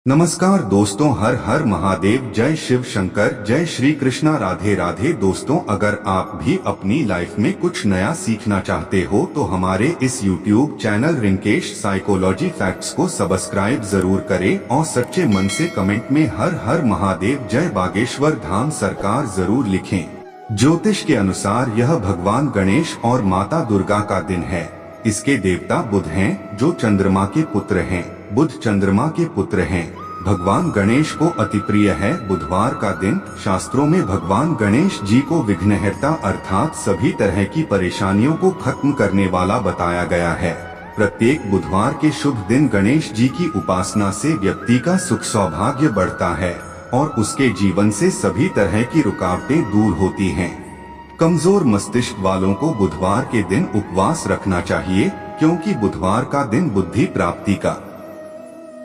नमस्कार दोस्तों, हर हर महादेव, जय शिव शंकर, जय श्री कृष्णा, राधे राधे। दोस्तों, अगर आप भी अपनी लाइफ में कुछ नया सीखना चाहते हो तो हमारे इस YouTube channel Rinkesh psychology facts को सब्सक्राइब जरूर करें और सच्चे मन से कमेंट में हर हर महादेव, जय बागेश्वर धाम सरकार जरूर लिखें। ज्योतिष के अनुसार यह भगवान गणेश और माता दुर्गा का दिन है। इसके देवता बुध हैं, जो चंद्रमा के पुत्र हैं। बुध चंद्रमा के पुत्र हैं। भगवान गणेश को अति प्रिय है बुधवार का दिन। शास्त्रों में भगवान गणेश जी को विघ्नहर्ता अर्थात सभी तरह की परेशानियों को खत्म करने वाला बताया गया है। प्रत्येक बुधवार के शुभ दिन गणेश जी की उपासना से व्यक्ति का सुख सौभाग्य बढ़ता है और उसके जीवन से सभी तरह की रुकावटें दूर होती हैं। कमजोर मस्तिष्क वालों को बुधवार के दिन उपवास रखना चाहिए, क्योंकि बुधवार का दिन बुद्धि प्राप्ति का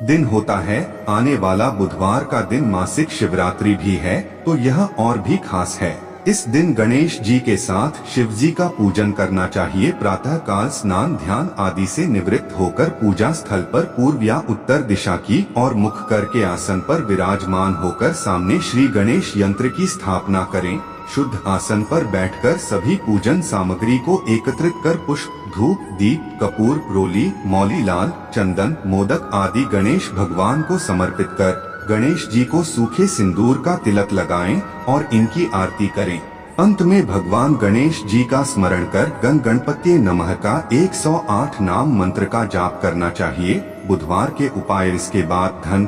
दिन होता है। आने वाला बुधवार का दिन मासिक शिवरात्रि भी है, तो यह और भी खास है। इस दिन गणेश जी के साथ शिव जी का पूजन करना चाहिए। प्रातः काल स्नान ध्यान आदि से निवृत्त होकर पूजा स्थल पर पूर्व या उत्तर दिशा की और मुख करके आसन पर विराजमान होकर सामने श्री गणेश यंत्र की स्थापना करें। शुद्ध आसन पर बैठकर सभी पूजन सामग्री को एकत्रित कर पुष्प, धूप, दीप, कपूर, रोली, मौली, लाल, चंदन, मोदक आदि गणेश भगवान को समर्पित कर गणेश जी को सूखे सिंदूर का तिलक लगाएं और इनकी आरती करें। अंत में भगवान गणेश जी का स्मरण कर गण गणपति नमः का 108 नाम मंत्र का जाप करना चाहिए। बुधवार के उपाय। इसके बाद धन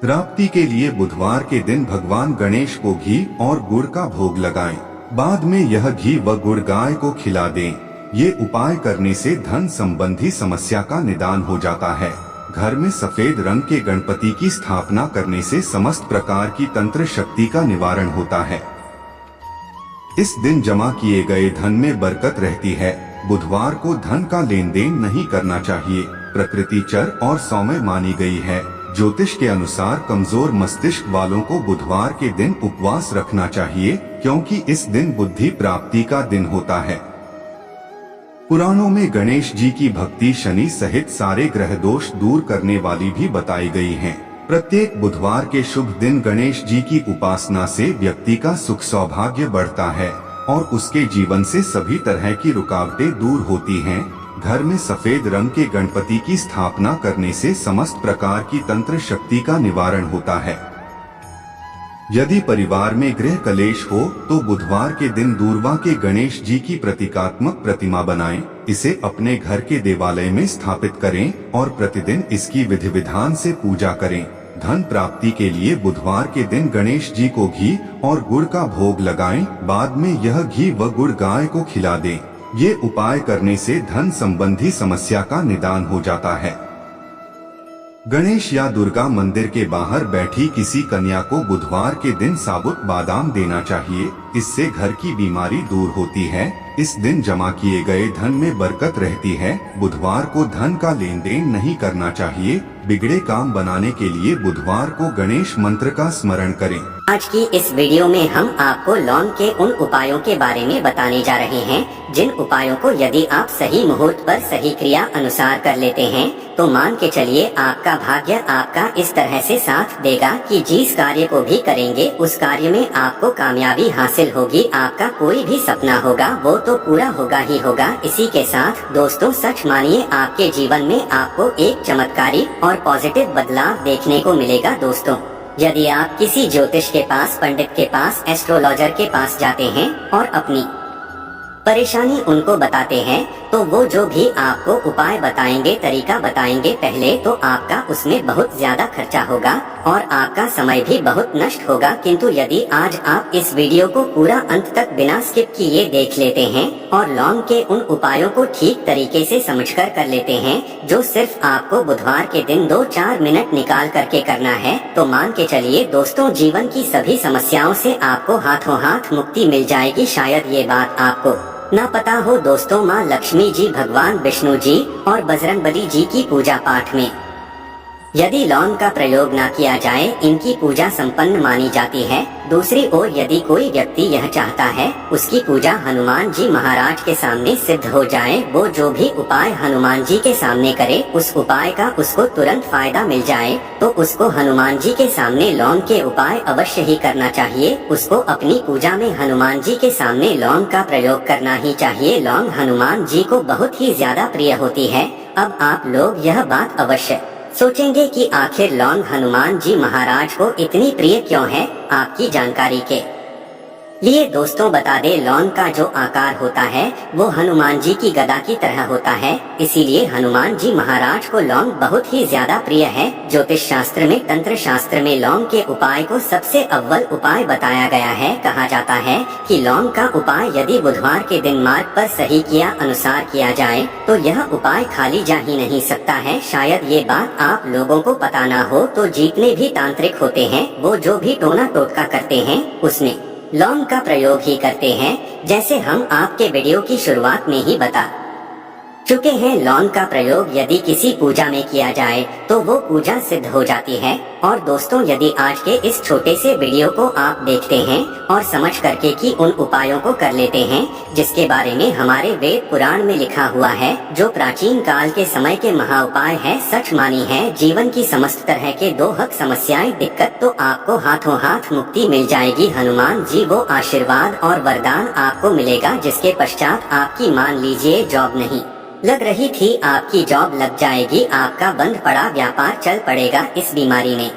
प्राप्ति के लिए बुधवार के दिन भगवान गणेश को घी और गुड़ का भोग लगाएं। बाद में यह घी व गुड़ गाय को खिला दें। ये उपाय करने से धन संबंधी समस्या का निदान हो जाता है। घर में सफेद रंग के गणपति की स्थापना करने से समस्त प्रकार की तंत्र शक्ति का निवारण होता है। इस दिन जमा किए गए धन में बरकत रहती है। बुधवार को धन का लेन देन नहीं करना चाहिए। प्रकृति चर और सौम्य मानी गई है। ज्योतिष के अनुसार कमजोर मस्तिष्क वालों को बुधवार के दिन उपवास रखना चाहिए, क्योंकि इस दिन बुद्धि प्राप्ति का दिन होता है। पुराणों में गणेश जी की भक्ति शनि सहित सारे ग्रह दोष दूर करने वाली भी बताई गई है। प्रत्येक बुधवार के शुभ दिन गणेश जी की उपासना से व्यक्ति का सुख सौभाग्य बढ़ता है और उसके जीवन से सभी तरह की रुकावटें दूर होती हैं। घर में सफेद रंग के गणपति की स्थापना करने से समस्त प्रकार की तंत्र शक्ति का निवारण होता है। यदि परिवार में गृह कलेश हो तो बुधवार के दिन दूरवा के गणेश जी की प्रतीकात्मक प्रतिमा बनाएं। इसे अपने घर के देवालय में स्थापित करें और प्रतिदिन इसकी विधि विधान से पूजा करें। धन प्राप्ति के लिए बुधवार के दिन गणेश जी को घी और गुड़ का भोग लगाएं। बाद में यह घी व गुड़ गाय को खिला दें। ये उपाय करने से धन संबंधी समस्या का निदान हो जाता है। गणेश या दुर्गा मंदिर के बाहर बैठी किसी कन्या को बुधवार के दिन साबुत बादाम देना चाहिए। इससे घर की बीमारी दूर होती है। इस दिन जमा किए गए धन में बरकत रहती है। बुधवार को धन का लेन देन नहीं करना चाहिए। बिगड़े काम बनाने के लिए बुधवार को गणेश मंत्र का स्मरण करें। आज की इस वीडियो में हम आपको लॉन्ग के उन उपायों के बारे में बताने जा रहे हैं, जिन उपायों को यदि आप सही मुहूर्त पर सही क्रिया अनुसार कर लेते हैं तो मान के चलिए आपका भाग्य आपका इस तरह से साथ देगा कि जिस कार्य को भी करेंगे उस कार्य में आपको कामयाबी हासिल होगी। आपका कोई भी सपना होगा वो तो पूरा होगा ही होगा। इसी के साथ दोस्तों, सच मानिए आपके जीवन में आपको एक चमत्कारी और पॉजिटिव बदलाव देखने को मिलेगा। दोस्तों, यदि आप किसी ज्योतिष के पास, पंडित के पास, एस्ट्रोलॉजर के पास जाते हैं और अपनी परेशानी उनको बताते हैं तो वो जो भी आपको उपाय बताएंगे, तरीका बताएंगे, पहले तो आपका उसमें बहुत ज्यादा खर्चा होगा और आपका समय भी बहुत नष्ट होगा। किंतु यदि आज आप इस वीडियो को पूरा अंत तक बिना स्किप किए देख लेते हैं और लॉन्ग के उन उपायों को ठीक तरीके से समझकर कर लेते हैं, जो सिर्फ आपको बुधवार के दिन 2-4 मिनट निकाल करके करना है, तो मान के चलिए दोस्तों, जीवन की सभी समस्याओं से आपको हाथों हाथ मुक्ति मिल जाएगी। शायद ये बात आपको ना पता हो दोस्तों, माँ लक्ष्मी जी, भगवान विष्णु जी और बजरंगबली जी की पूजा पाठ में यदि लौंग का प्रयोग न किया जाए इनकी पूजा संपन्न मानी जाती है। दूसरी ओर यदि कोई व्यक्ति यह चाहता है उसकी पूजा हनुमान जी महाराज के सामने सिद्ध हो जाए, वो जो भी उपाय हनुमान जी के सामने करे उस उपाय का उसको तुरंत फायदा मिल जाए, तो उसको हनुमान जी के सामने लौंग के उपाय अवश्य ही करना चाहिए। उसको अपनी पूजा में हनुमान जी के सामने लौंग का प्रयोग करना ही चाहिए। लौंग हनुमान जी को बहुत ही ज्यादा प्रिय होती है। अब आप लोग यह बात अवश्य सोचेंगे कि आखिर लौंग हनुमान जी महाराज को इतनी प्रिय क्यों है। आपकी जानकारी के लिए दोस्तों बता दे, लौंग का जो आकार होता है वो हनुमान जी की गदा की तरह होता है, इसीलिए हनुमान जी महाराज को लौंग बहुत ही ज्यादा प्रिय है। ज्योतिष शास्त्र में, तंत्र शास्त्र में लौंग के उपाय को सबसे अव्वल उपाय बताया गया है। कहा जाता है कि लौंग का उपाय यदि बुधवार के दिन मार्ग पर सही किया अनुसार किया जाए तो यह उपाय खाली जा ही नहीं सकता है। शायद ये बात आप लोगों को पता ना हो, तो जितने भी तांत्रिक होते हैं वो जो भी टोना टोटका करते हैं उसमें लौंग का प्रयोग ही करते हैं। जैसे हम आपके वीडियो की शुरुआत में ही बता चुके हैं, लौंग का प्रयोग यदि किसी पूजा में किया जाए तो वो पूजा सिद्ध हो जाती है। और दोस्तों यदि आज के इस छोटे से वीडियो को आप देखते हैं और समझ करके कि उन उपायों को कर लेते हैं जिसके बारे में हमारे वेद पुराण में लिखा हुआ है, जो प्राचीन काल के समय के महा उपाय है, सच मानी है जीवन की समस्त तरह के दोहक समस्याएं दिक्कत, तो आपको हाथों हाथ मुक्ति मिल जाएगी। हनुमान जी वो आशीर्वाद और वरदान आपको मिलेगा जिसके पश्चात आपकी मान लीजिए जॉब नहीं लग रही थी, आपकी जॉब लग जाएगी। आपका बंद पड़ा व्यापार चल पड़ेगा। इस बीमारी ने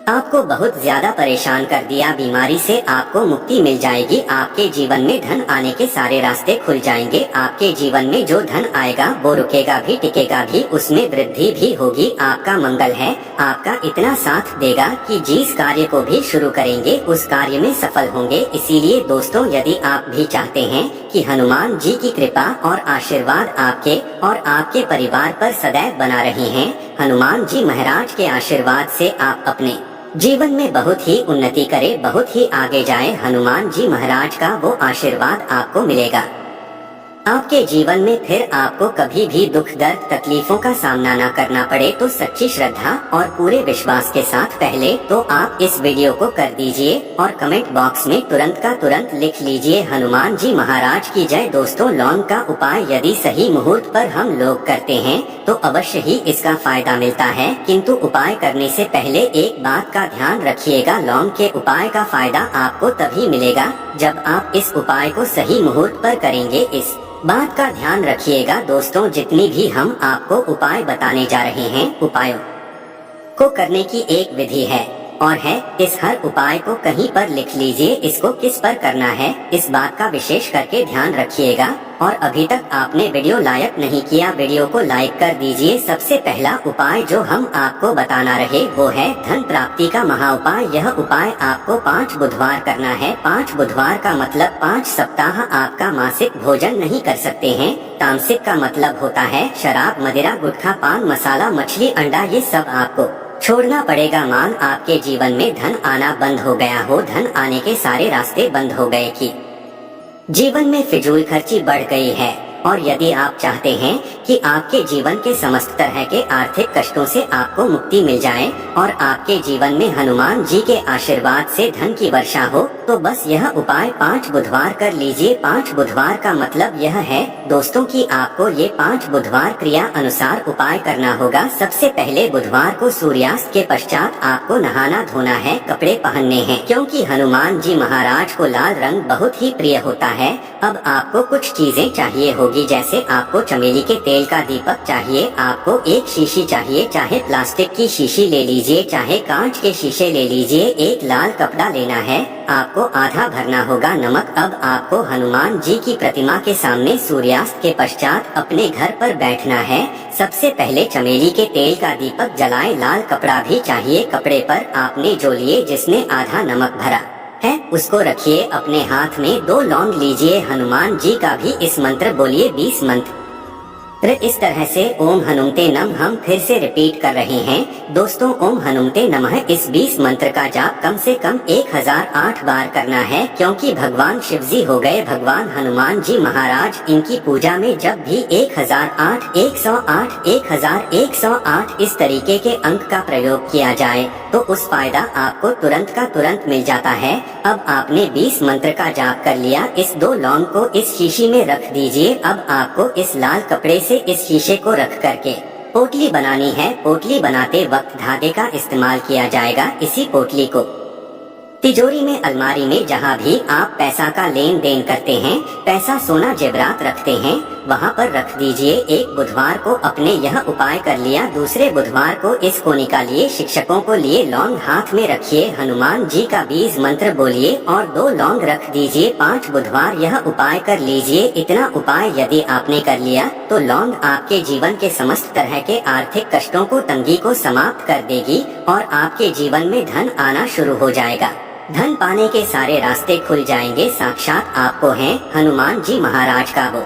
आपको बहुत ज्यादा परेशान कर दिया, बीमारी से आपको मुक्ति मिल जाएगी। आपके जीवन में धन आने के सारे रास्ते खुल जाएंगे। आपके जीवन में जो धन आएगा वो रुकेगा भी, टिकेगा भी, उसमें वृद्धि भी होगी। आपका मंगल है, आपका इतना साथ देगा कि जिस कार्य को भी शुरू करेंगे उस कार्य में सफल होंगे। इसीलिए दोस्तों यदि आप भी चाहते हैं कि हनुमान जी की कृपा और आशीर्वाद आपके और आपके परिवार पर सदैव बना रहे हैं, हनुमान जी महाराज के आशीर्वाद से आप अपने जीवन में बहुत ही उन्नति करे, बहुत ही आगे जाए, हनुमान जी महाराज का वो आशीर्वाद आपको मिलेगा। आपके जीवन में फिर आपको कभी भी दुख दर्द तकलीफों का सामना न करना पड़े, तो सच्ची श्रद्धा और पूरे विश्वास के साथ पहले तो आप इस वीडियो को कर दीजिए और कमेंट बॉक्स में तुरंत का तुरंत लिख लीजिए हनुमान जी महाराज की जय। दोस्तों लौंग का उपाय यदि सही मुहूर्त पर हम लोग करते हैं तो अवश्य ही इसका फायदा मिलता है, किंतु उपाय करने से पहले एक बात का ध्यान रखिएगा, लौंग के उपाय का फायदा आपको तभी मिलेगा जब आप इस उपाय को सही मुहूर्त पर करेंगे। इस बात का ध्यान रखिएगा दोस्तों, जितनी भी हम आपको उपाय बताने जा रहे हैं, उपायों को करने की एक विधि है और है, इस हर उपाय को कहीं पर लिख लीजिए, इसको किस पर करना है इस बात का विशेष करके ध्यान रखिएगा। और अभी तक आपने वीडियो लाइक नहीं किया, वीडियो को लाइक कर दीजिए। सबसे पहला उपाय जो हम आपको बताना रहे वो है धन प्राप्ति का महा उपाय। यह उपाय आपको 5 बुधवार करना है। 5 बुधवार का मतलब 5 सप्ताह आपका मासिक भोजन नहीं कर सकते हैं। तामसिक का मतलब होता है शराब, मदिरा, गुटखा, पान मसाला, मछली, अंडा, ये सब आपको छोड़ना पड़ेगा। मान आपके जीवन में धन आना बंद हो गया हो, धन आने के सारे रास्ते बंद हो गए कि जीवन में फिजूल खर्ची बढ़ गई है, और यदि आप चाहते हैं कि आपके जीवन के समस्त तरह के आर्थिक कष्टों से आपको मुक्ति मिल जाए और आपके जीवन में हनुमान जी के आशीर्वाद से धन की वर्षा हो, तो बस यह उपाय 5 बुधवार कर लीजिए। 5 बुधवार का मतलब यह है दोस्तों कि आपको ये 5 बुधवार क्रिया अनुसार उपाय करना होगा। सबसे पहले बुधवार को सूर्यास्त के पश्चात आपको नहाना धोना है, कपड़े पहनने हैं, क्योंकि हनुमान जी महाराज को लाल रंग बहुत ही प्रिय होता है। अब आपको कुछ चीजें चाहिए होगी, जैसे आपको चमेली के तेल का दीपक चाहिए, आपको एक शीशी चाहिए, चाहे प्लास्टिक की शीशी ले लीजिए, चाहे कांच के शीशे ले लीजिए, एक लाल कपड़ा लेना है, आपको आधा भरना होगा नमक। अब आपको हनुमान जी की प्रतिमा के सामने सूर्यास्त के पश्चात अपने घर पर बैठना है। सबसे पहले चमेली के तेल का दीपक जलाए, लाल कपड़ा भी चाहिए, कपड़े पर आपने जो लिए जिसने आधा नमक भरा है उसको रखिए अपने हाथ में। 2 लौंग लीजिए, हनुमान जी का भी इस मंत्र बोलिए, 20 मंत्र इस तरह से ओम हनुमते नमः हम फिर से रिपीट कर रहे हैं। दोस्तों, ओम हनुमते नमः इस 20 मंत्र का जाप कम से कम 1008 बार करना है, क्योंकि भगवान शिव जी हो गए भगवान हनुमान जी महाराज। इनकी पूजा में जब भी 1008, 108, 1108 इस तरीके के अंक का प्रयोग किया जाए तो उस फायदा आपको तुरंत का तुरंत मिल जाता है। अब आपने 20 मंत्र का जाप कर लिया। इस 2 लौंग को इस शीशी में रख दीजिए। अब आपको इस लाल कपड़े से इस शीशे को रख करके पोटली बनानी है। पोटली बनाते वक्त धागे का इस्तेमाल किया जाएगा। इसी पोटली को तिजोरी में, अलमारी में, जहाँ भी आप पैसा का लेन देन करते हैं, पैसा सोना जेवरात रखते हैं, वहाँ पर रख दीजिए। एक बुधवार को अपने यह उपाय कर लिया, दूसरे बुधवार को इसको निकालिए, शिक्षकों को लिए लौंग हाथ में रखिए, हनुमान जी का 20 मंत्र बोलिए और 2 लौंग रख दीजिए। 5 बुधवार यह उपाय कर लीजिए। इतना उपाय यदि आपने कर लिया तो लौंग आपके जीवन के समस्त तरह के आर्थिक कष्टों को, तंगी को समाप्त कर देगी और आपके जीवन में धन आना शुरू हो जाएगा। धन पाने के सारे रास्ते खुल जाएंगे। साक्षात आपको हैं हनुमान जी महाराज का वो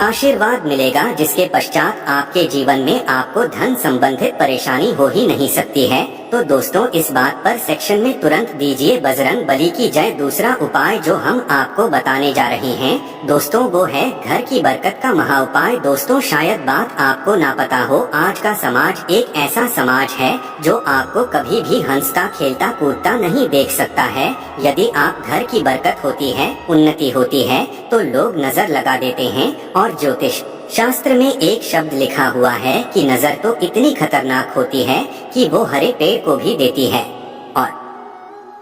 आशीर्वाद मिलेगा, जिसके पश्चात आपके जीवन में आपको धन संबंधित परेशानी हो ही नहीं सकती है। तो दोस्तों, इस बात पर सेक्शन में तुरंत दीजिए बजरंग बली की जय। दूसरा उपाय जो हम आपको बताने जा रहे हैं दोस्तों, वो है घर की बरकत का महा उपाय। दोस्तों, शायद बात आपको ना पता हो, आज का समाज एक ऐसा समाज है जो आपको कभी भी हंसता खेलता कूदता नहीं देख सकता है। यदि आप घर की बरकत होती है, उन्नति होती है, तो लोग नजर लगा देते हैं। और ज्योतिष शास्त्र में एक शब्द लिखा हुआ है कि नजर तो इतनी खतरनाक होती है कि वो हरे पेड़ को भी देती है। और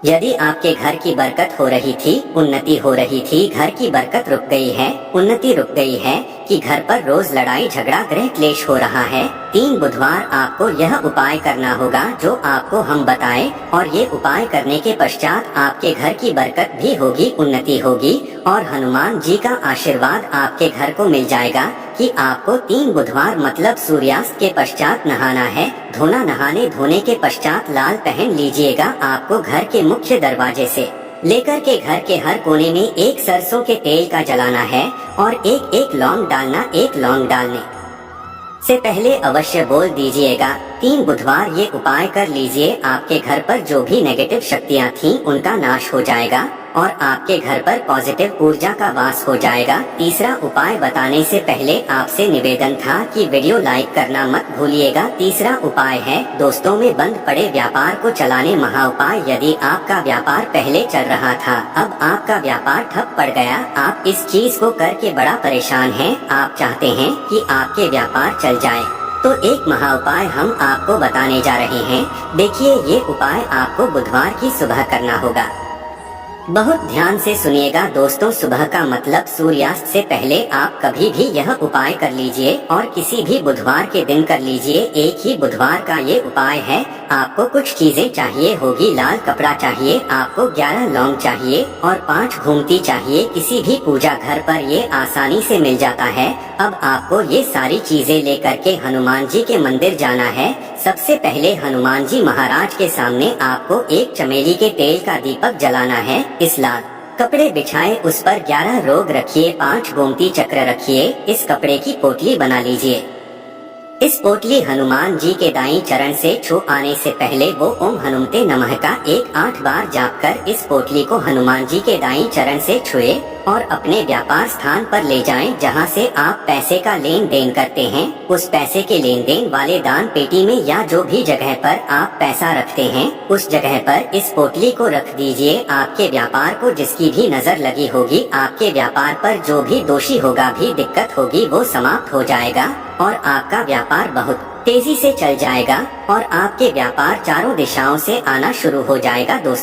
यदि आपके घर की बरकत हो रही थी, उन्नति हो रही थी, घर की बरकत रुक गई है, उन्नति रुक गई है, कि घर पर रोज लड़ाई झगड़ा गृह क्लेश हो रहा है, 3 बुधवार आपको यह उपाय करना होगा जो आपको हम बताएं। और ये उपाय करने के पश्चात आपके घर की बरकत भी होगी, उन्नति होगी और हनुमान जी का आशीर्वाद आपके घर को मिल जाएगा। कि आपको 3 बुधवार मतलब सूर्यास्त के पश्चात नहाना है। धोने के पश्चात लाल पहन लीजिएगा। आपको घर के मुख्य दरवाजे से लेकर के घर के हर कोने में एक सरसों के तेल का जलाना है और एक लौंग डालना। एक लौंग डालने से पहले अवश्य बोल दीजिएगा 3 बुधवार ये उपाय कर लीजिए। आपके घर पर जो भी नेगेटिव शक्तियाँ थीं उनका नाश हो जाएगा और आपके घर पर पॉजिटिव ऊर्जा का वास हो जाएगा। तीसरा उपाय बताने से पहले आपसे निवेदन था कि वीडियो लाइक करना मत भूलिएगा। तीसरा उपाय है दोस्तों में बंद पड़े व्यापार को चलाने महा उपाय। यदि आपका व्यापार पहले चल रहा था, अब आपका व्यापार ठप पड़ गया, आप इस चीज को करके बड़ा परेशान हैं, आप चाहते हैं कि आपके व्यापार चल जाए, तो एक महा उपाय हम आपको बताने जा रहे हैं। देखिए, ये उपाय आपको बुधवार की सुबह करना होगा। बहुत ध्यान से सुनिएगा दोस्तों। सुबह का मतलब सूर्यास्त से पहले आप कभी भी यह उपाय कर लीजिए और किसी भी बुधवार के दिन कर लीजिए। एक ही बुधवार का ये उपाय है। आपको कुछ चीजें चाहिए होगी। लाल कपड़ा चाहिए, आपको 11 लौंग चाहिए और 5 घूमती चाहिए। किसी भी पूजा घर पर ये आसानी से मिल जाता है। अब आपको ये सारी चीजें लेकर के हनुमान जी के मंदिर जाना है। सबसे पहले हनुमान जी महाराज के सामने आपको एक चमेली के तेल का दीपक जलाना है। इस लाल कपड़े बिछाए, उस पर 11 रोग रखिए, 5 गोमती चक्र रखिए। इस कपड़े की पोटली बना लीजिए। इस पोटली हनुमान जी के दाईं चरण से छू आने से पहले वो ओम हनुमते नमः का 8 बार जाप कर इस पोटली को हनुमान जी के दाईं चरण से छुए और अपने व्यापार स्थान पर ले जाएं, जहां से आप पैसे का लेन देन करते हैं। उस पैसे के लेन देन वाले दान पेटी में या जो भी जगह पर आप पैसा रखते हैं, उस जगह पर इस पोटली को रख दीजिए। आपके व्यापार को जिसकी भी नजर लगी होगी, आपके व्यापार पर जो भी दोषी होगा, भी दिक्कत होगी, वो समाप्त हो जाएगा और आपका व्यापार बहुत तेजी से चल जाएगा और आपके व्यापार चारों दिशाओं से आना शुरू हो जाएगा दोस्तों।